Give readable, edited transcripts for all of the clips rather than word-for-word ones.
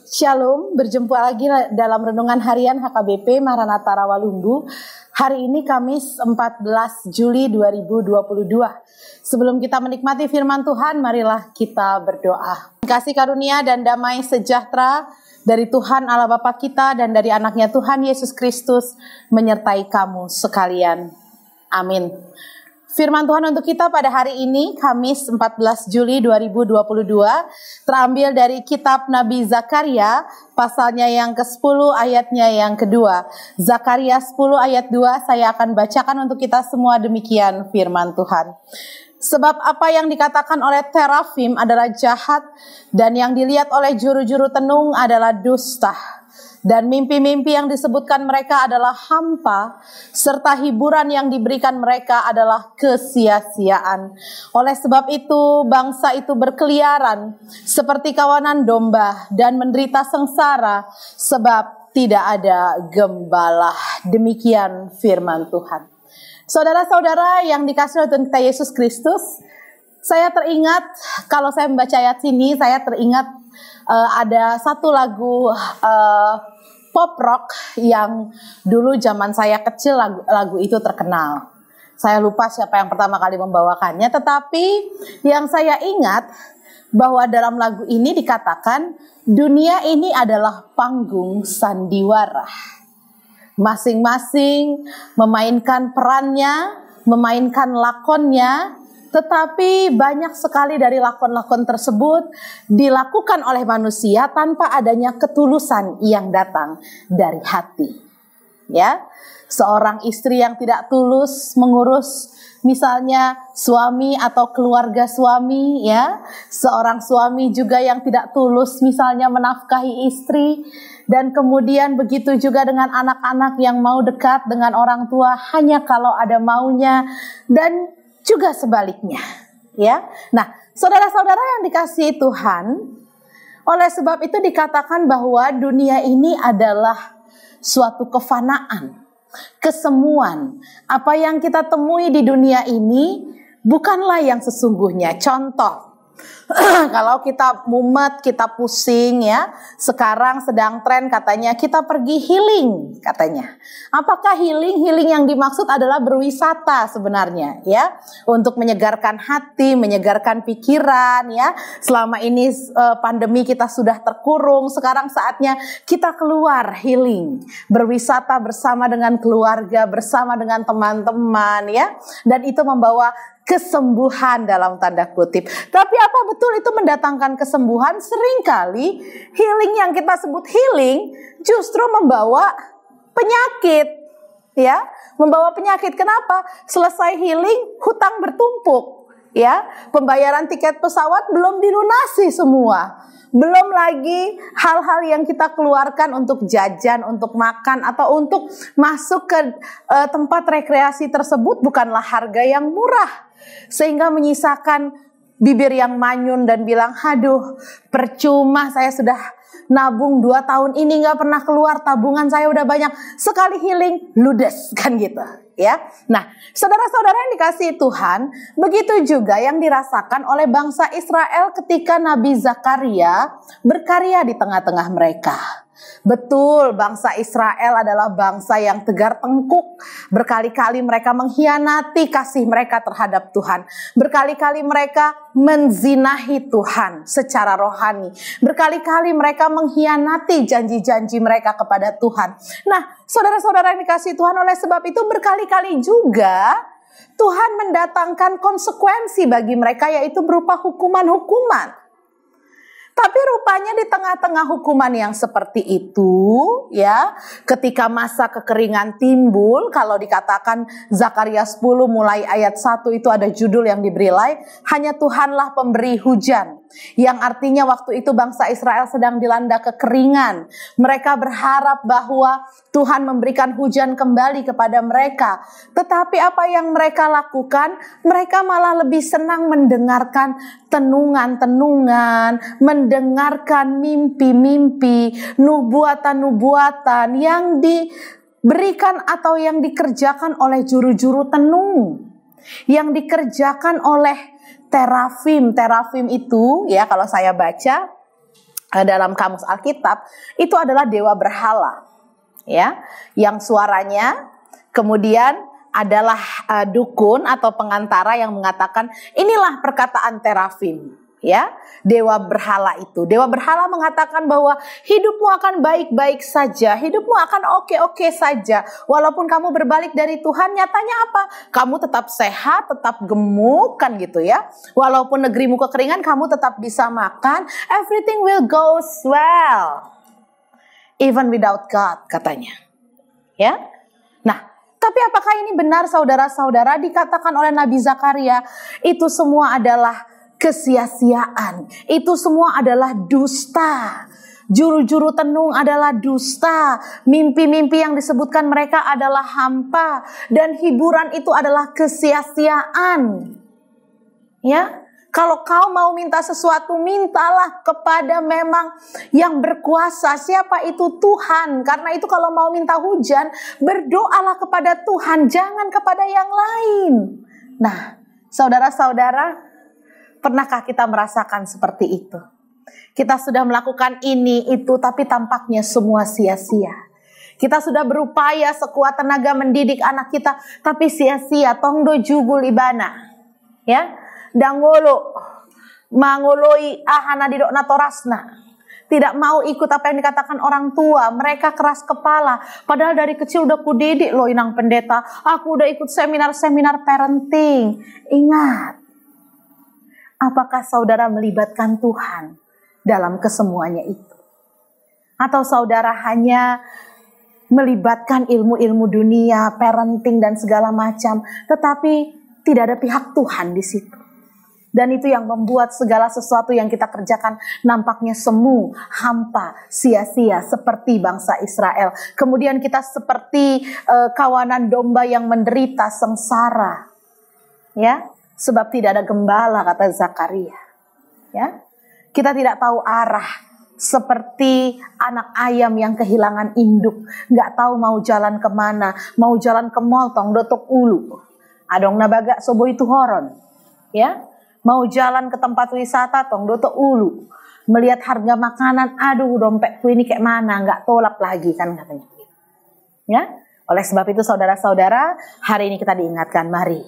Shalom, berjumpa lagi dalam Renungan Harian HKBP Maranatha Rawalumbu. Hari ini Kamis 14 Juli 2022. Sebelum kita menikmati firman Tuhan, marilah kita berdoa. Kasih karunia dan damai sejahtera dari Tuhan Allah Bapa kita dan dari anaknya Tuhan Yesus Kristus menyertai kamu sekalian. Amin. Firman Tuhan untuk kita pada hari ini, Kamis 14 Juli 2022, terambil dari kitab Nabi Zakaria, pasalnya yang ke-10, ayatnya yang kedua. Zakaria 10 ayat 2, saya akan bacakan untuk kita semua demikian firman Tuhan. Sebab apa yang dikatakan oleh terafim adalah jahat, dan yang dilihat oleh juru-juru tenung adalah dusta. Dan mimpi-mimpi yang disebutkan mereka adalah hampa, serta hiburan yang diberikan mereka adalah kesia-siaan. Oleh sebab itu, bangsa itu berkeliaran seperti kawanan domba dan menderita sengsara, sebab tidak ada gembala. Demikian firman Tuhan. Saudara-saudara yang dikasihi oleh Tuhan kita Yesus Kristus, saya teringat, kalau saya membaca ayat sini, saya teringat ada satu lagu pop rock yang dulu zaman saya kecil lagu itu terkenal. Saya lupa siapa yang pertama kali membawakannya, tetapi yang saya ingat bahwa dalam lagu ini dikatakan dunia ini adalah panggung sandiwara. Masing-masing memainkan perannya, memainkan lakonnya, tetapi banyak sekali dari lakon-lakon tersebut dilakukan oleh manusia tanpa adanya ketulusan yang datang dari hati. Ya, seorang istri yang tidak tulus mengurus misalnya suami atau keluarga suami, ya, seorang suami juga yang tidak tulus misalnya menafkahi istri, dan kemudian begitu juga dengan anak-anak yang mau dekat dengan orang tua hanya kalau ada maunya, dan juga sebaliknya, ya. Nah, saudara-saudara yang dikasihi Tuhan, oleh sebab itu dikatakan bahwa dunia ini adalah suatu kefanaan, kesemuan. Apa yang kita temui di dunia ini bukanlah yang sesungguhnya. Contoh, kalau kita mumet, kita pusing, ya. Sekarang sedang tren katanya kita pergi healing katanya. Apakah healing? Healing yang dimaksud adalah berwisata sebenarnya, ya. Untuk menyegarkan hati, menyegarkan pikiran, ya. Selama ini pandemi kita sudah terkurung, sekarang saatnya kita keluar healing. Berwisata bersama dengan keluarga, bersama dengan teman-teman, ya. Dan itu membawa kesembuhan dalam tanda kutip. Tapi apa betul itu mendatangkan kesembuhan? Seringkali healing yang kita sebut healing justru membawa penyakit, ya, membawa penyakit. Kenapa? Selesai healing, hutang bertumpuk, ya. Pembayaran tiket pesawat belum dilunasi semua. Belum lagi hal-hal yang kita keluarkan untuk jajan, untuk makan, atau untuk masuk ke tempat rekreasi tersebut bukanlah harga yang murah. Sehingga menyisakan bibir yang manyun dan bilang, aduh percuma saya sudah nabung 2 tahun ini gak pernah keluar, tabungan saya udah banyak, sekali healing ludes, kan gitu, ya. Nah, saudara-saudara yang dikasihi Tuhan, begitu juga yang dirasakan oleh bangsa Israel ketika Nabi Zakaria berkarya di tengah-tengah mereka. Betul, bangsa Israel adalah bangsa yang tegar tengkuk. Berkali-kali mereka mengkhianati kasih mereka terhadap Tuhan. Berkali-kali mereka menzinahi Tuhan secara rohani. Berkali-kali mereka mengkhianati janji-janji mereka kepada Tuhan. Nah, saudara-saudara yang dikasihi Tuhan, oleh sebab itu berkali-kali juga Tuhan mendatangkan konsekuensi bagi mereka, yaitu berupa hukuman-hukuman. Tapi rupanya di tengah-tengah hukuman yang seperti itu, ya, ketika masa kekeringan timbul, kalau dikatakan Zakaria 10 mulai ayat 1 itu ada judul yang diberi hanya Tuhanlah pemberi hujan. Yang artinya waktu itu bangsa Israel sedang dilanda kekeringan. Mereka berharap bahwa Tuhan memberikan hujan kembali kepada mereka. Tetapi apa yang mereka lakukan? Mereka malah lebih senang mendengarkan tenungan-tenungan, mendengarkan mimpi-mimpi, nubuatan-nubuatan yang diberikan atau yang dikerjakan oleh juru-juru tenung, yang dikerjakan oleh terafim. Terafim itu, ya, kalau saya baca dalam kamus Alkitab itu adalah dewa berhala, ya, yang suaranya kemudian adalah dukun atau pengantara yang mengatakan inilah perkataan terafim, ya, dewa berhala itu. Dewa berhala mengatakan bahwa hidupmu akan baik-baik saja, hidupmu akan oke-oke saja. Walaupun kamu berbalik dari Tuhan, nyatanya apa? Kamu tetap sehat, tetap gemuk kan gitu ya. Walaupun negerimu kekeringan, kamu tetap bisa makan. Everything will go well, even without God, katanya. Ya. Nah, tapi apakah ini benar saudara-saudara? Dikatakan oleh Nabi Zakaria, itu semua adalah kesia-siaan. Itu semua adalah dusta. Juru-juru tenung adalah dusta. Mimpi-mimpi yang disebutkan mereka adalah hampa. Dan hiburan itu adalah kesia-siaan. Ya. Kalau kau mau minta sesuatu, mintalah kepada memang yang berkuasa. Siapa itu? Tuhan. Karena itu kalau mau minta hujan, berdoalah kepada Tuhan, jangan kepada yang lain. Nah, saudara-saudara, pernahkah kita merasakan seperti itu? Kita sudah melakukan ini, itu, tapi tampaknya semua sia-sia. Kita sudah berupaya sekuat tenaga mendidik anak kita, tapi sia-sia. Tongdo jubul ibana. Ya. Dangolo mangoloi ahana didok natorasna, tidak mau ikut apa yang dikatakan orang tua. Mereka keras kepala, padahal dari kecil udah kudidik loh inang pendeta, aku udah ikut seminar-seminar parenting. Ingat, apakah saudara melibatkan Tuhan dalam kesemuanya itu? Atau saudara hanya melibatkan ilmu-ilmu dunia, parenting dan segala macam, tetapi tidak ada pihak Tuhan di situ? Dan itu yang membuat segala sesuatu yang kita kerjakan nampaknya semu, hampa, sia-sia seperti bangsa Israel. Kemudian kita seperti kawanan domba yang menderita sengsara. Ya, sebab tidak ada gembala, kata Zakaria. Ya. Kita tidak tahu arah, seperti anak ayam yang kehilangan induk, nggak tahu mau jalan kemana, mau jalan ke mall tong dotok ulu. Adong nabaga sobo itu horon. Ya. Mau jalan ke tempat wisata, tong doto ulu. Melihat harga makanan, aduh dompetku ini kayak mana, nggak tolak lagi kan katanya. Ya, oleh sebab itu saudara-saudara, hari ini kita diingatkan, mari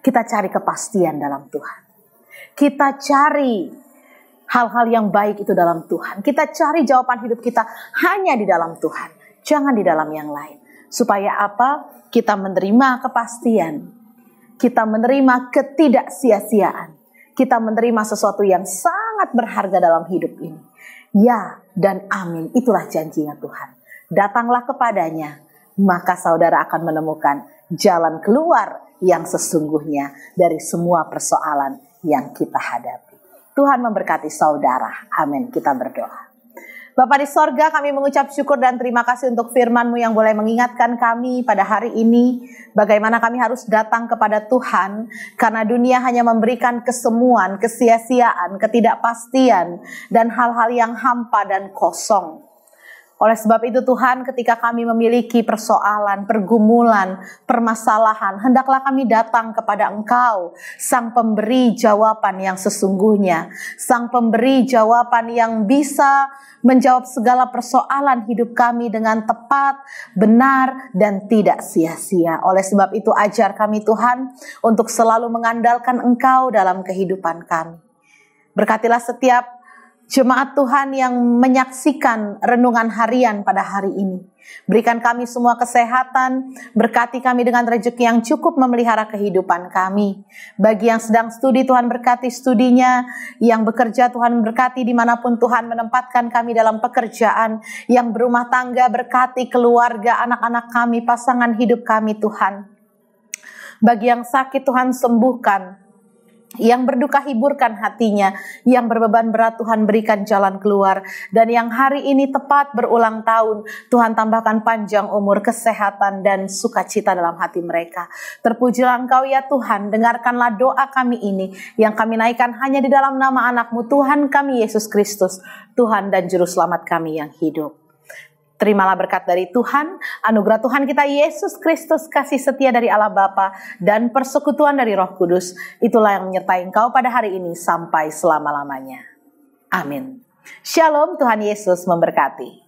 kita cari kepastian dalam Tuhan. Kita cari hal-hal yang baik itu dalam Tuhan. Kita cari jawaban hidup kita hanya di dalam Tuhan, jangan di dalam yang lain. Supaya apa? Kita menerima kepastian, kita menerima ketidaksia-siaan. Kita menerima sesuatu yang sangat berharga dalam hidup ini. Ya dan amin, itulah janjinya Tuhan. Datanglah kepadanya, maka saudara akan menemukan jalan keluar yang sesungguhnya dari semua persoalan yang kita hadapi. Tuhan memberkati saudara. Amin. Kita berdoa. Bapa di sorga, kami mengucap syukur dan terima kasih untuk firman-Mu yang boleh mengingatkan kami pada hari ini bagaimana kami harus datang kepada Tuhan, karena dunia hanya memberikan kesemuan, kesia-siaan, ketidakpastian, dan hal-hal yang hampa dan kosong. Oleh sebab itu Tuhan, ketika kami memiliki persoalan, pergumulan, permasalahan, hendaklah kami datang kepada Engkau, Sang Pemberi jawaban yang sesungguhnya, Sang Pemberi jawaban yang bisa menjawab segala persoalan hidup kami dengan tepat, benar, dan tidak sia-sia. Oleh sebab itu ajar kami Tuhan untuk selalu mengandalkan Engkau dalam kehidupan kami. Berkatilah setiap jemaat Tuhan yang menyaksikan renungan harian pada hari ini. Berikan kami semua kesehatan, berkati kami dengan rezeki yang cukup memelihara kehidupan kami. Bagi yang sedang studi, Tuhan berkati studinya. Yang bekerja, Tuhan berkati dimanapun Tuhan menempatkan kami dalam pekerjaan. Yang berumah tangga, berkati keluarga, anak-anak kami, pasangan hidup kami Tuhan. Bagi yang sakit, Tuhan sembuhkan. Yang berduka hiburkan hatinya, yang berbeban berat Tuhan berikan jalan keluar, dan yang hari ini tepat berulang tahun, Tuhan tambahkan panjang umur, kesehatan, dan sukacita dalam hati mereka. Terpujilah Engkau ya Tuhan, dengarkanlah doa kami ini, yang kami naikkan hanya di dalam nama anak-Mu Tuhan kami Yesus Kristus, Tuhan dan Juru Selamat kami yang hidup. Terimalah berkat dari Tuhan, anugerah Tuhan kita Yesus Kristus, kasih setia dari Allah Bapa, dan persekutuan dari Roh Kudus. Itulah yang menyertai engkau pada hari ini sampai selama-lamanya. Amin. Shalom, Tuhan Yesus memberkati.